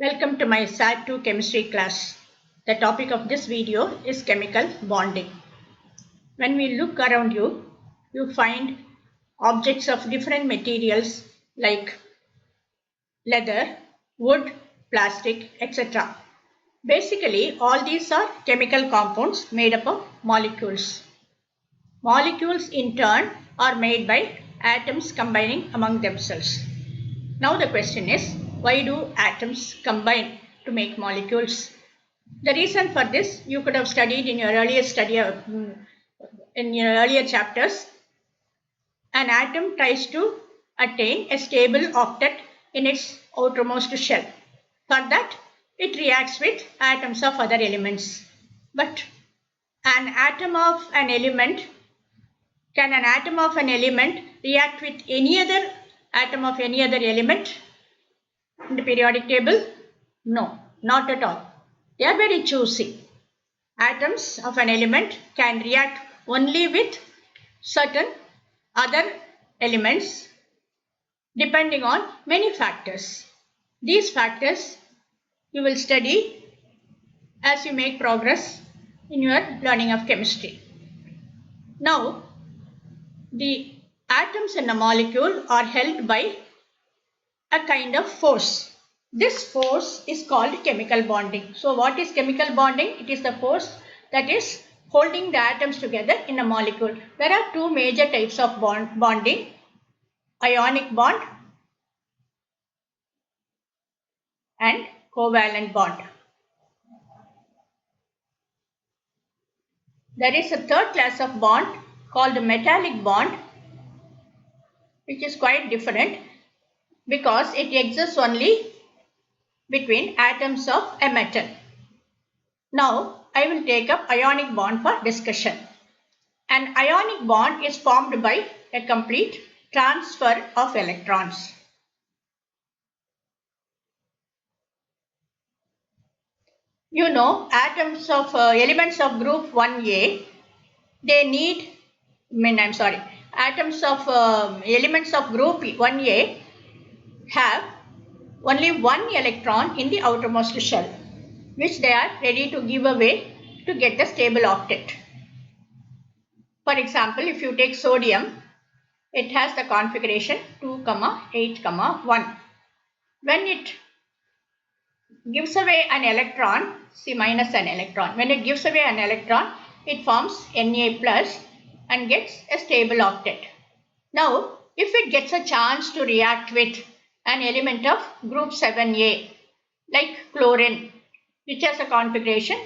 Welcome to my SAT 2 chemistry class. The topic of this video is chemical bonding. When we look around you, you find objects of different materials like leather, wood, plastic, etc. Basically, all these are chemical compounds made up of molecules. Molecules in turn are made by atoms combining among themselves. Now the question is, why do atoms combine to make molecules? The reason for this you could have studied in your earlier chapters. An atom tries to attain a stable octet in its outermost shell. For that, it reacts with atoms of other elements. But can an atom of an element react with any other atom of any other element in the periodic table? No, not at all. They are very choosy. Atoms of an element can react only with certain other elements depending on many factors. These factors you will study as you make progress in your learning of chemistry. Now, the atoms in a molecule are held by a kind of force. This force is called chemical bonding. So what is chemical bonding? It is the force that is holding the atoms together in a molecule. There are two major types of bonding. Ionic bond and covalent bond. There is a third class of bond called metallic bond, which is quite different because it exists only between atoms of a metal. Now, I will take up ionic bond for discussion. An ionic bond is formed by a complete transfer of electrons. You know, elements of group 1A, atoms of elements of group 1A have only one electron in the outermost shell, which they are ready to give away to get the stable octet. For example, if you take sodium, it has the configuration 2, 8, 1. When it gives away an electron, minus an electron. When it gives away an electron, it forms Na plus and gets a stable octet. Now, if it gets a chance to react with an element of group 7A, like chlorine, which has a configuration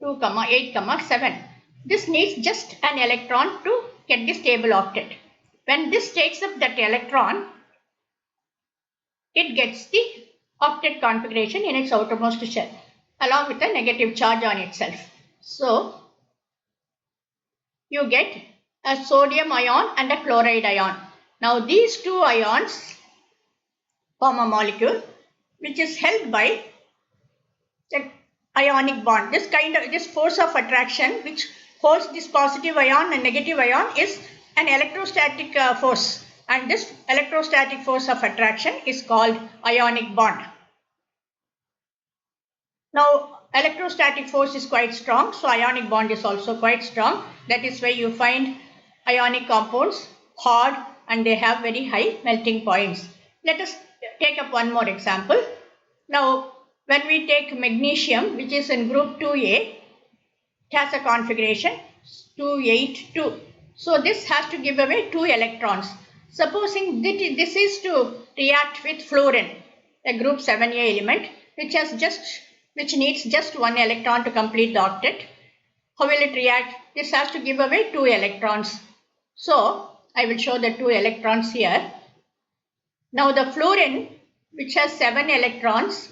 2, 8, 7. This needs just an electron to get the stable octet. When this takes up that electron, it gets the octet configuration in its outermost shell along with a negative charge on itself. So, you get a sodium ion and a chloride ion. Now, these two ions form a molecule which is held by the ionic bond. This force of attraction which holds this positive ion and negative ion is an electrostatic force, and this electrostatic force of attraction is called ionic bond. Now, electrostatic force is quite strong, so ionic bond is also quite strong. That is why you find ionic compounds hard and they have very high melting points. Let us take up one more example. Now, when we take magnesium, which is in group 2A, it has a configuration 282. So, this has to give away 2 electrons. Supposing this is to react with fluorine, a group 7A element, which needs just 1 electron to complete the octet. How will it react? This has to give away 2 electrons. So, I will show the 2 electrons here. Now, the fluorine, which has 7 electrons,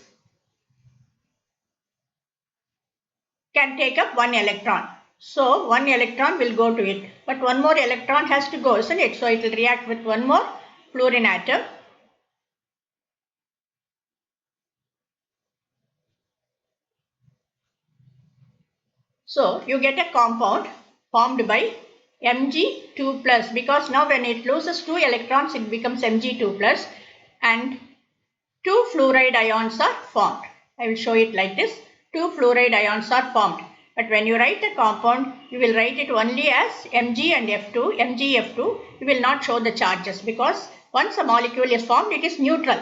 can take up 1 electron. So, 1 electron will go to it. But 1 more electron has to go, isn't it? So, it will react with 1 more fluorine atom. So, you get a compound formed by Mg2 plus, because now when it loses 2 electrons, it becomes Mg2 plus and 2 fluoride ions are formed. I will show it like this. Two fluoride ions are formed. But when you write the compound, you will write it only as Mg and F2, MgF2. You will not show the charges because once a molecule is formed, it is neutral.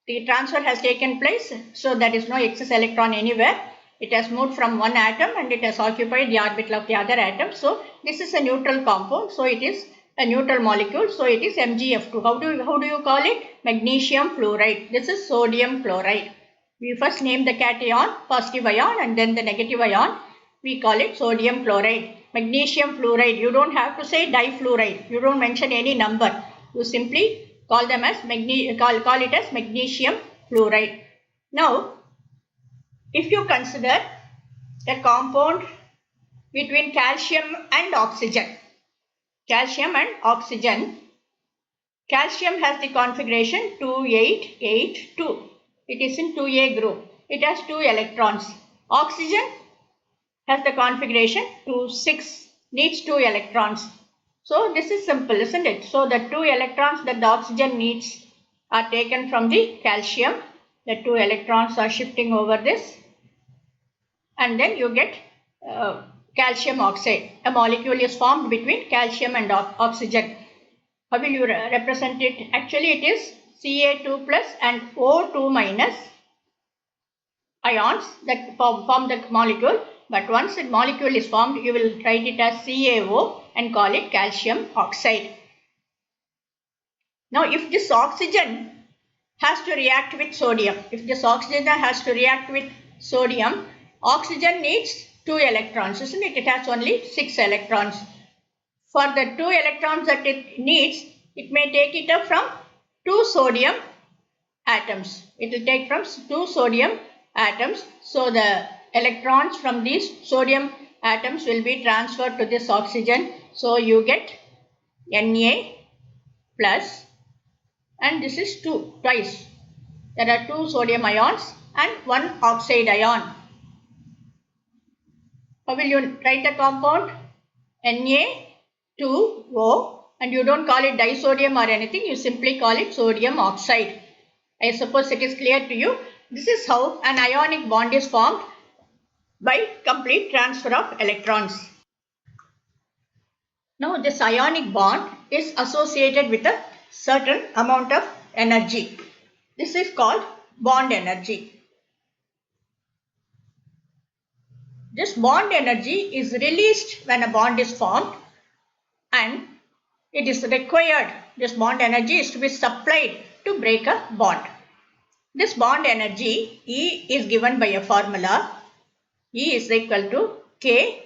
The transfer has taken place, so there is no excess electron anywhere. It has moved from one atom and it has occupied the orbital of the other atom. So this is a neutral compound. So it is a neutral molecule. So it is MgF2. How do you call it? Magnesium fluoride. This is sodium chloride. We first name the cation, positive ion, and then the negative ion. We call it sodium chloride. Magnesium fluoride. You don't have to say difluoride. You don't mention any number. You simply call them as call it as magnesium fluoride. Now, if you consider the compound between calcium and oxygen, calcium has the configuration 2882. It is in 2A group. It has 2 electrons. Oxygen has the configuration 26, needs 2 electrons. So this is simple, isn't it? So the 2 electrons that the oxygen needs are taken from the calcium. The 2 electrons are shifting over this. And then you get calcium oxide. A molecule is formed between calcium and oxygen. How will you represent it? Actually, it is Ca2 plus and O2 minus ions that form the molecule. But once the molecule is formed, you will write it as CaO and call it calcium oxide. Now, if this oxygen has to react with sodium, oxygen needs 2 electrons, isn't it? It has only 6 electrons. For the 2 electrons that it needs, it may take it up from 2 sodium atoms. It will take from 2 sodium atoms. So the electrons from these sodium atoms will be transferred to this oxygen. So you get Na plus, and this is 2 twice. There are 2 sodium ions and 1 oxide ion. How will you write the compound? Na2O, and you don't call it disodium or anything. You simply call it sodium oxide. I suppose it is clear to you. This is how an ionic bond is formed by complete transfer of electrons. Now this ionic bond is associated with a certain amount of energy. This is called bond energy. This bond energy is released when a bond is formed, and it is required, this bond energy is to be supplied to break a bond. This bond energy E is given by a formula. E is equal to K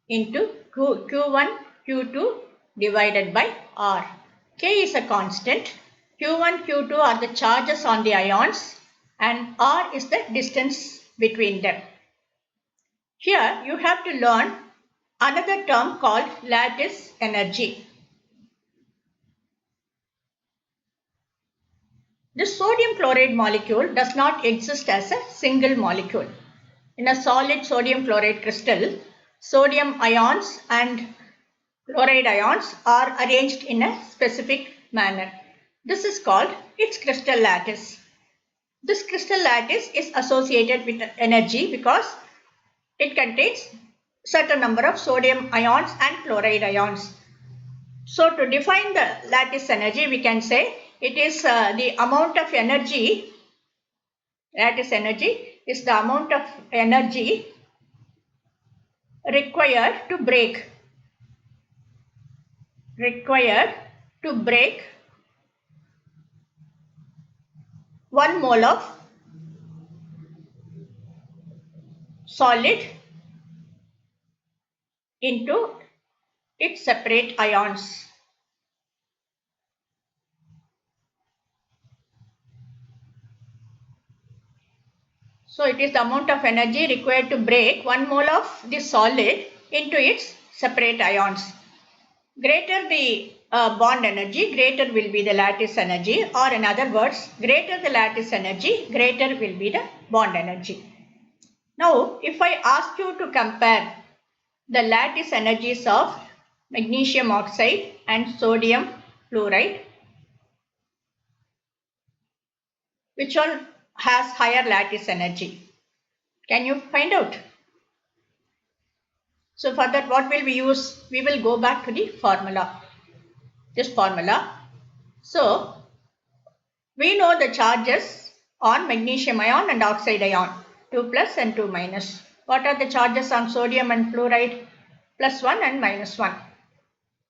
into Q1, Q2 divided by R. K is a constant. Q1, Q2 are the charges on the ions, and R is the distance between them. Here you have to learn another term called lattice energy. This sodium chloride molecule does not exist as a single molecule. In a solid sodium chloride crystal, sodium ions and chloride ions are arranged in a specific manner. This is called its crystal lattice. This crystal lattice is associated with energy because it contains certain number of sodium ions and chloride ions. So to define the lattice energy, we can say it is the amount of energy, lattice energy is the amount of energy required to break 1 mole of solid into its separate ions. So it is the amount of energy required to break 1 mole of the solid into its separate ions. Greater the bond energy, greater will be the lattice energy, or in other words, greater the lattice energy, greater will be the bond energy. Now, if I ask you to compare the lattice energies of magnesium oxide and sodium fluoride, has higher lattice energy? Can you find out? So for that, what will we use? We will go back to the formula. This formula. So we know the charges on magnesium ion and oxide ion, 2 plus and 2 minus. What are the charges on sodium and fluoride? Plus 1 and minus 1.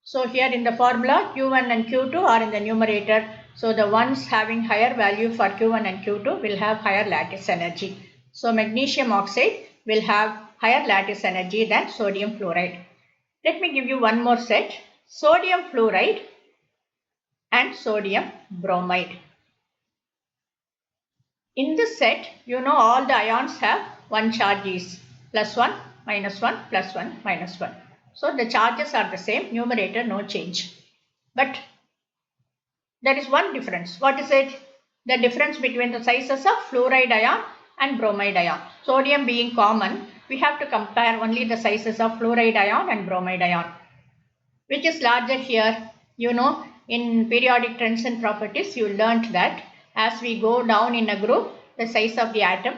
So here in the formula, Q1 and Q2 are in the numerator. So the ones having higher value for Q1 and Q2 will have higher lattice energy. So magnesium oxide will have higher lattice energy than sodium fluoride. Let me give you one more set. Sodium fluoride and sodium bromide. In this set, you know all the ions have one charge is plus 1, minus 1, plus 1, minus 1. So the charges are the same, numerator no change. But there is one difference. What is it? The difference between the sizes of fluoride ion and bromide ion. Sodium being common, we have to compare only the sizes of fluoride ion and bromide ion. Which is larger here? You know, in periodic trends and properties, you learnt that as we go down in a group, the size of the atom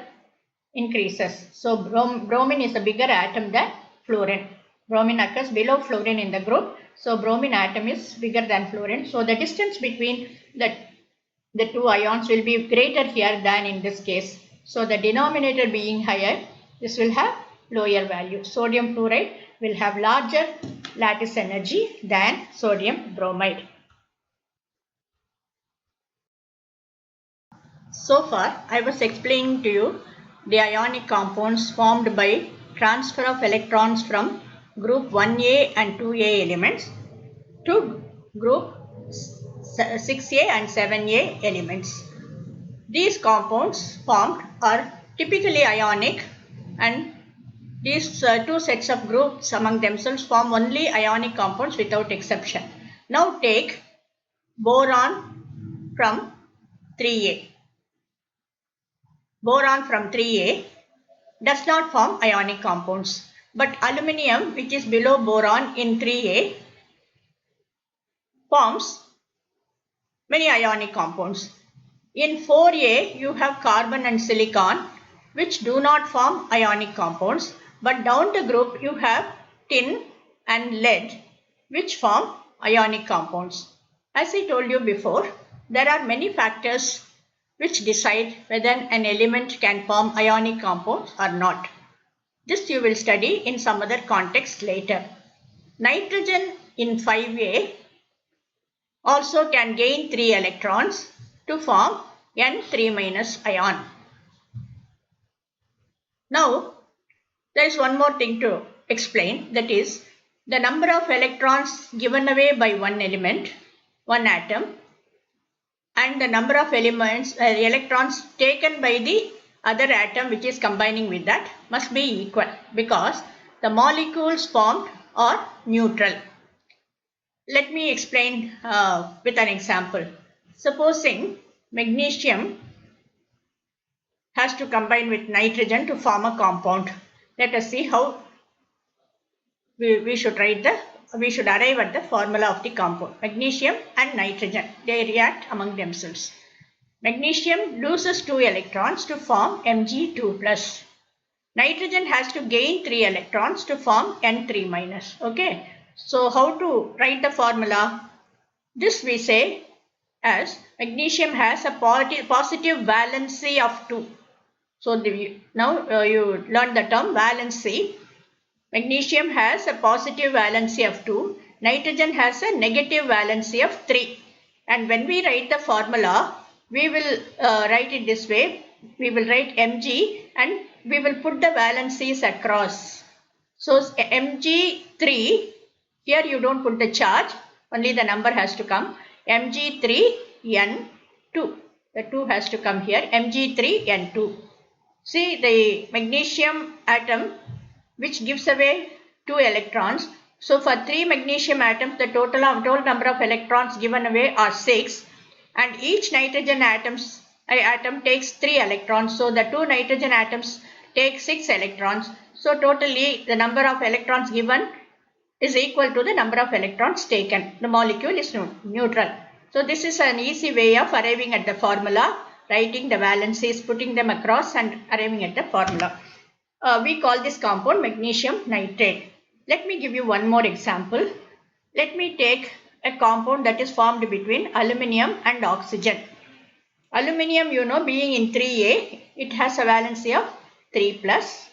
increases. So bromine is a bigger atom than fluorine. Bromine occurs below fluorine in the group. So bromine atom is bigger than fluorine. So the distance between the two ions will be greater here than in this case. So the denominator being higher, this will have lower value. Sodium fluoride will have larger lattice energy than sodium bromide. So far, I was explaining to you the ionic compounds formed by transfer of electrons from group 1A and 2A elements to group 6A and 7A elements. These compounds formed are typically ionic, and these two sets of groups among themselves form only ionic compounds without exception. Now take boron from 3A. Boron from 3A does not form ionic compounds, but aluminium, which is below boron in 3A, forms many ionic compounds. In 4A, you have carbon and silicon, which do not form ionic compounds, but down the group you have tin and lead, which form ionic compounds. As I told you before, there are many factors which decide whether an element can form ionic compounds or not. This you will study in some other context later. Nitrogen in 5A also can gain 3 electrons to form N3 minus ion. Now, there is one more thing to explain, that is the number of electrons given away by one element, one atom, and the number of electrons taken by the other atom which is combining with that must be equal, because the molecules formed are neutral. Let me explain with an example. Supposing magnesium has to combine with nitrogen to form a compound. Let us see how we should arrive at the formula of the compound. Magnesium and nitrogen, they react among themselves. Magnesium loses 2 electrons to form Mg2+. Nitrogen has to gain 3 electrons to form N3 minus. Okay. So how to write the formula? This we say as magnesium has a positive valency of 2. So now you learn the term valency. Magnesium has a positive valency of 2. Nitrogen has a negative valency of 3. And when we write the formula, we will write it this way. We will write Mg and we will put the valencies across. So Mg3, here you don't put the charge, only the number has to come. Mg3N2. The 2 has to come here. Mg3N2. See the magnesium atom which gives away 2 electrons. So for 3 magnesium atoms, the total number of electrons given away are 6, and each nitrogen atom takes 3 electrons. So the 2 nitrogen atoms take 6 electrons. So totally the number of electrons given is equal to the number of electrons taken. The molecule is neutral. So this is an easy way of arriving at the formula. writing the valencies, putting them across and arriving at the formula. We call this compound magnesium nitrate. Let me give you one more example. Let me take a compound that is formed between aluminium and oxygen. Aluminium, you know, being in 3A, it has a valency of 3 plus,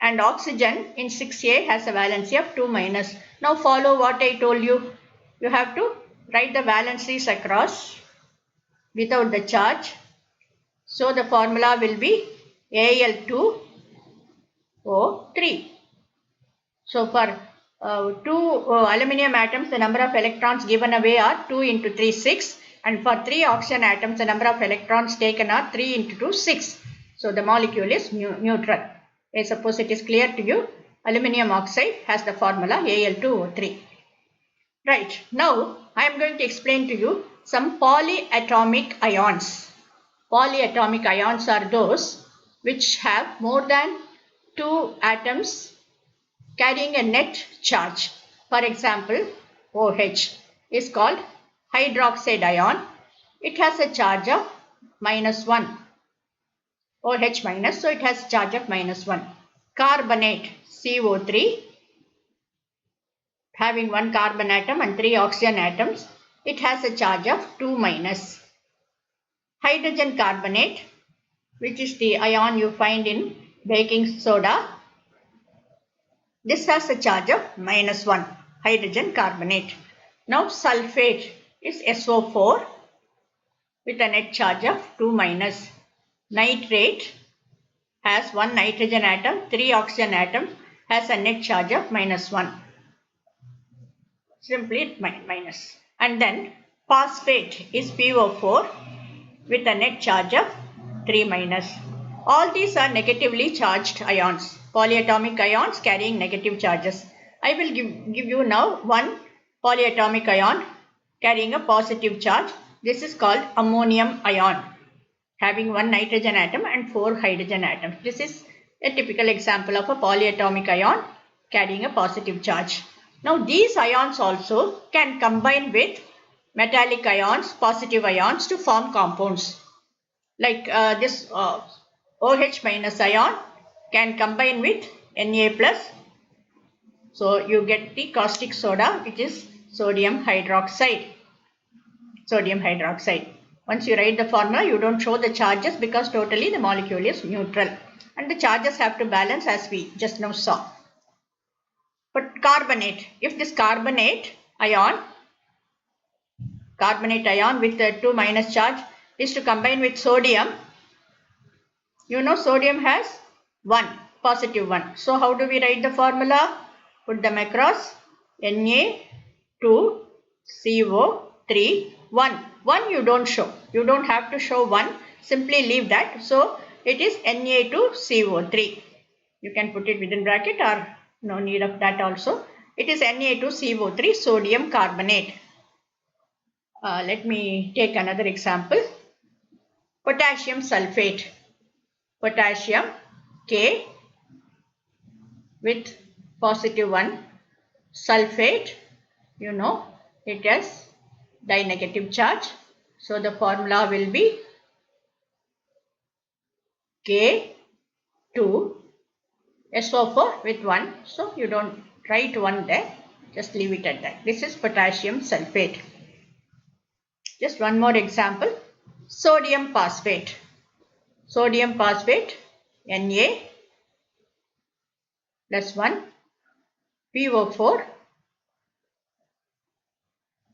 and oxygen in 6A has a valency of 2 minus. Now follow what I told you. You have to write the valencies across without the charge. So the formula will be Al2O3. So for two aluminium atoms, the number of electrons given away are 2 into 3, 6. And for 3 oxygen atoms, the number of electrons taken are 3 into 2, 6. So the molecule is neutral. I suppose it is clear to you. Aluminium oxide has the formula Al2O3. Right. Now I am going to explain to you some polyatomic ions. Polyatomic ions are those which have more than 2 atoms carrying a net charge. For example, OH is called hydroxide ion. It has a charge of -1. OH minus, so it has a charge of -1. Carbonate, CO3, having 1 carbon atom and 3 oxygen atoms, it has a charge of 2 minus. Hydrogen carbonate, which is the ion you find in baking soda, this has a charge of -1, hydrogen carbonate. Now sulfate is SO4 with a net charge of 2 minus. Nitrate has 1 nitrogen atom, 3 oxygen atoms, has a net charge of -1. Simply minus. And then phosphate is PO4 with a net charge of 3 minus. All these are negatively charged ions, polyatomic ions carrying negative charges. I will give you now one polyatomic ion carrying a positive charge. This is called ammonium ion, having 1 nitrogen atom and 4 hydrogen atoms. This is a typical example of a polyatomic ion carrying a positive charge. Now these ions also can combine with metallic ions, positive ions to form compounds. Like this OH minus ion can combine with Na plus. So you get the caustic soda, which is sodium hydroxide. Sodium hydroxide. Once you write the formula, you don't show the charges because totally the molecule is neutral. And the charges have to balance as we just now saw. But carbonate, if this carbonate ion with the 2 minus charge is to combine with sodium, you know sodium has 1, positive 1. So how do we write the formula? Put them across. Na2CO3 1. 1 you don't show. You don't have to show 1. Simply leave that. So it is Na2CO3. You can put it within bracket or no need of that also. It is Na2CO3 sodium carbonate. Let me take another example. Potassium sulfate. Potassium K with positive 1. Sulfate, you know, it has dinegative charge. So the formula will be K2 SO4 with 1. So you don't write 1 there. Just leave it at that. This is potassium sulfate. Just one more example. Sodium phosphate. Sodium phosphate Na plus 1 PO4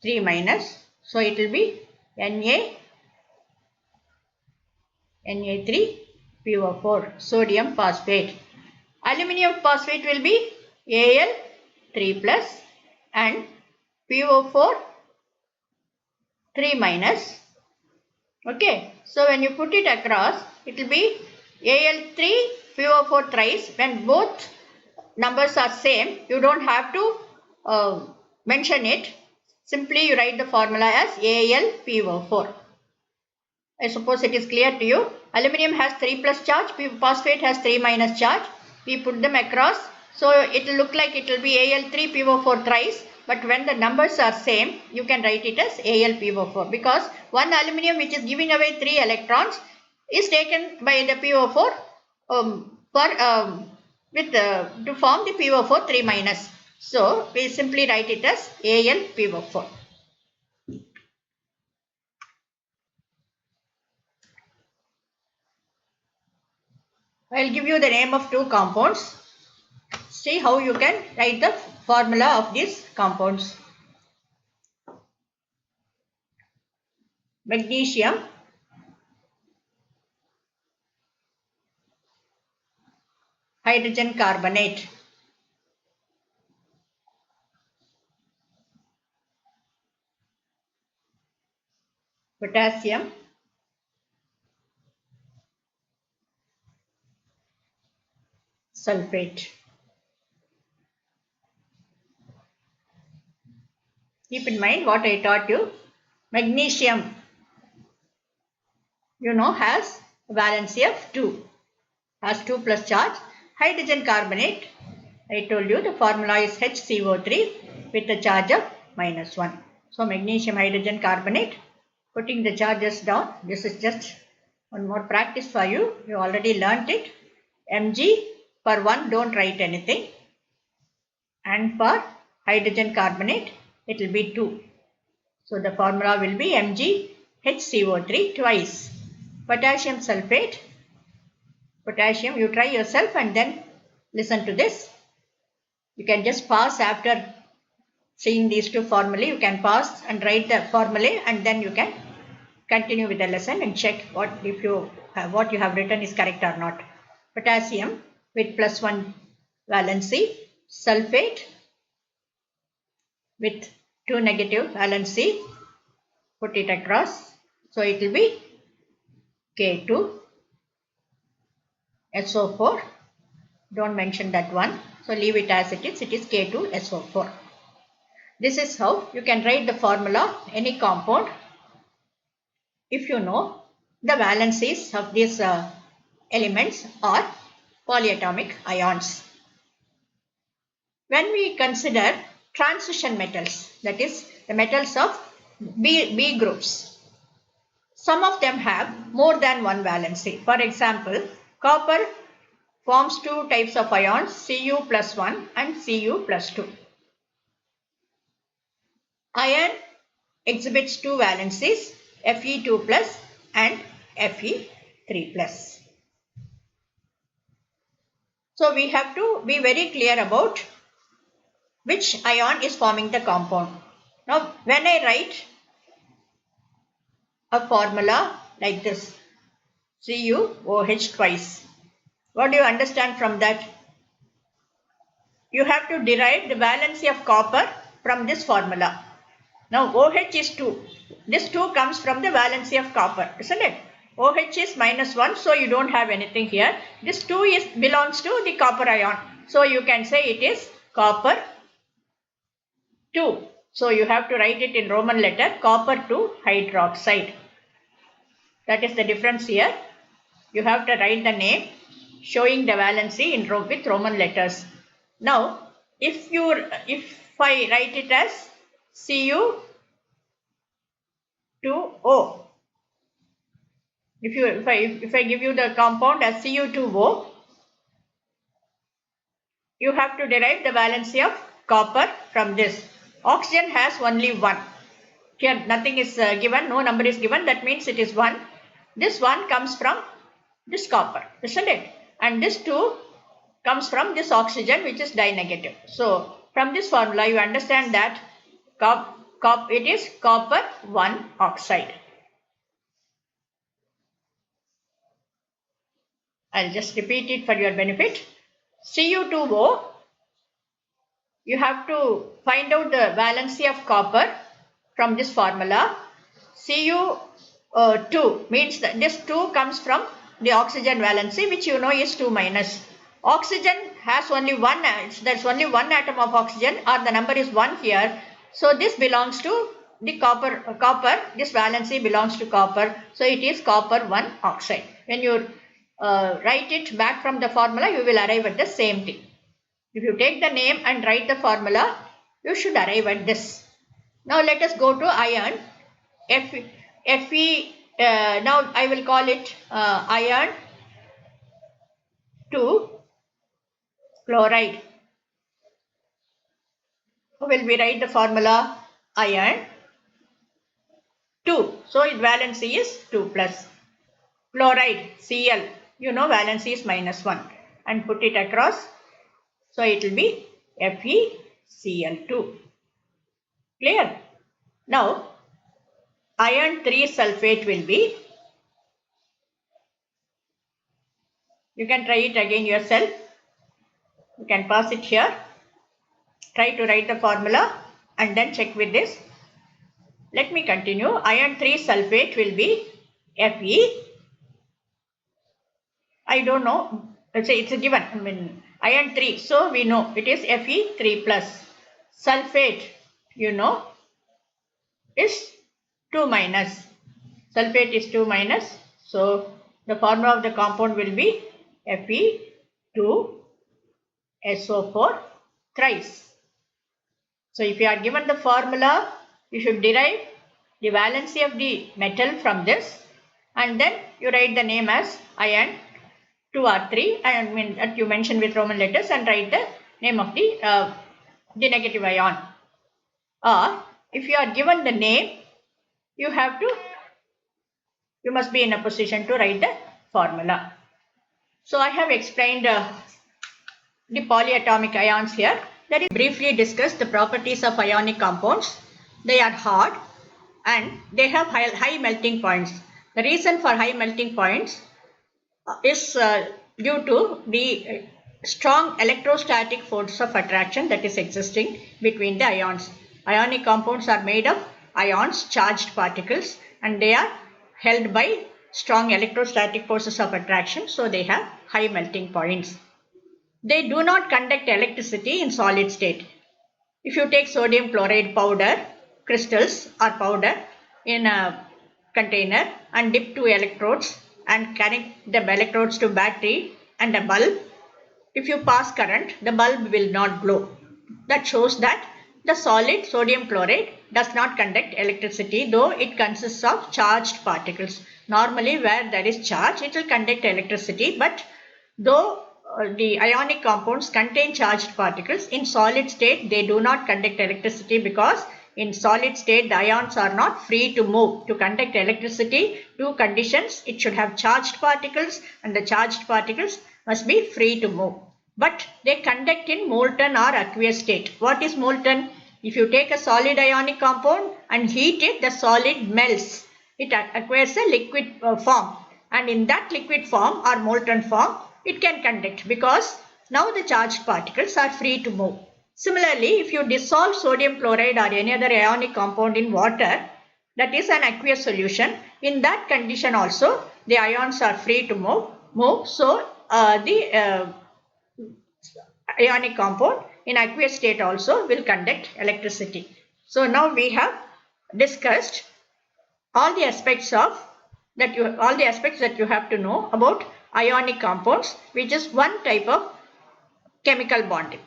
3 minus. So it will be Na3 PO4 sodium phosphate. Aluminium phosphate will be Al3 plus and PO4 3 minus. Okay, so when you put it across, it will be Al3 PO4 thrice. When both numbers are same, you don't have to mention it. Simply you write the formula as AlPO4. I suppose it is clear to you. Aluminium has 3 plus charge, phosphate has 3 minus charge. We put them across. So it will look like it will be Al3 PO4 thrice. But when the numbers are same, you can write it as AlPO4 because one aluminium which is giving away 3 electrons is taken by the PO4 to form the PO4 3 minus. So we simply write it as Al PO4. I will give you the name of two compounds. See how you can write the formula of these compounds. Magnesium, hydrogen carbonate. Potassium, sulfate. Keep in mind what I taught you. Magnesium, has a valency of 2. Has 2 plus charge. Hydrogen carbonate, I told you the formula is HCO3 with a charge of -1. So magnesium hydrogen carbonate, putting the charges down. This is just one more practice for you. You already learnt it. Mg for 1 don't write anything. And for hydrogen carbonate it will be 2. So the formula will be MgHCO3 twice. Potassium sulfate. Potassium, you try yourself and then listen to this. You can just pause after seeing these two formulae. You can pause and write the formulae and then you can continue with the lesson and check what you have written is correct or not. Potassium with +1 valency, sulfate with 2 negative valency. Put it across. So it will be K2 SO4. Don't mention that one. So leave it as it is. It is K2 SO4. This is how you can write the formula any compound if you know the valencies of these elements or polyatomic ions. When we consider transition metals, that is the metals of B groups, some of them have more than one valency. For example, copper forms two types of ions, Cu plus 1 and Cu plus 2. Iron exhibits two valencies, Fe2 plus and Fe3 plus. So we have to be very clear about which ion is forming the compound. Now when I write a formula like this, CuOH twice, what do you understand from that? You have to derive the valency of copper from this formula. Now OH is 2. This 2 comes from the valency of copper, isn't it? OH is -1, so you don't have anything here. This 2 belongs to the copper ion. So you can say it is copper 2. So you have to write it in Roman letter, copper 2 hydroxide. That is the difference here. You have to write the name showing the valency with Roman letters. Now, if I write it as Cu2O, if I give you the compound as Cu2O, you have to derive the valency of copper from this. Oxygen has only 1. Here nothing is given, no number is given, that means it is 1. This 1 comes from this copper, isn't it? And this 2 comes from this oxygen, which is dinegative. So from this formula you understand that it is copper 1 oxide. I'll just repeat it for your benefit. Cu2O, you have to find out the valency of copper from this formula. Cu2 means that this 2 comes from the oxygen valency, which you know is 2 minus. Oxygen has only one, there's only one atom of oxygen, or the number is 1 here. So this belongs to the copper, this valency belongs to copper. So it is copper 1 oxide. When you write it back from the formula, you will arrive at the same thing. If you take the name and write the formula, you should arrive at this. Now let us go to iron. now I will call it iron 2 chloride. Will we write the formula? Iron 2. So its valency is 2 plus. Chloride Cl. You know valency is -1. And put it across. So it will be FeCl2. Clear? Now iron 3 sulfate will be, you can try it again yourself. You can pass it here. Try to write the formula and then check with this. Let me continue. Iron 3 sulfate will be Fe. I don't know. Let's say it's a given. I mean, iron 3. So we know it is Fe3 plus. Sulfate, you know, is 2 minus. Sulfate is 2 minus. So the formula of the compound will be Fe2SO4 thrice. So if you are given the formula, you should derive the valency of the metal from this, and then you write the name as iron 2 or 3, I mean that you mention with Roman letters, and write the name of the negative ion. Or if you are given the name, you must be in a position to write the formula. So I have explained the polyatomic ions here. Let us briefly discuss the properties of ionic compounds. They are hard and they have high melting points. The reason for high melting points is due to the strong electrostatic force of attraction that is existing between the ions. Ionic compounds are made of ions, charged particles, and they are held by strong electrostatic forces of attraction, so they have high melting points. They do not conduct electricity in solid state. If you take sodium chloride powder, crystals or powder in a container and dip 2 electrodes and connect the electrodes to battery and a bulb, if you pass current, the bulb will not glow. That shows that the solid sodium chloride does not conduct electricity, though it consists of charged particles. Normally where there is charge, it will conduct electricity, but though the ionic compounds contain charged particles, in solid state they do not conduct electricity, because in solid state the ions are not free to move. To conduct electricity, two conditions: it should have charged particles and the charged particles must be free to move. But they conduct in molten or aqueous state. What is molten? If you take a solid ionic compound and heat it, the solid melts. It acquires a liquid form, and in that liquid form or molten form, it can conduct, because now the charged particles are free to move. Similarly, if you dissolve sodium chloride or any other ionic compound in water, that is an aqueous solution, in that condition also the ions are free to move. So the ionic compound in aqueous state also will conduct electricity. So now we have discussed all the aspects that you have to know about ionic compounds, which is one type of chemical bonding.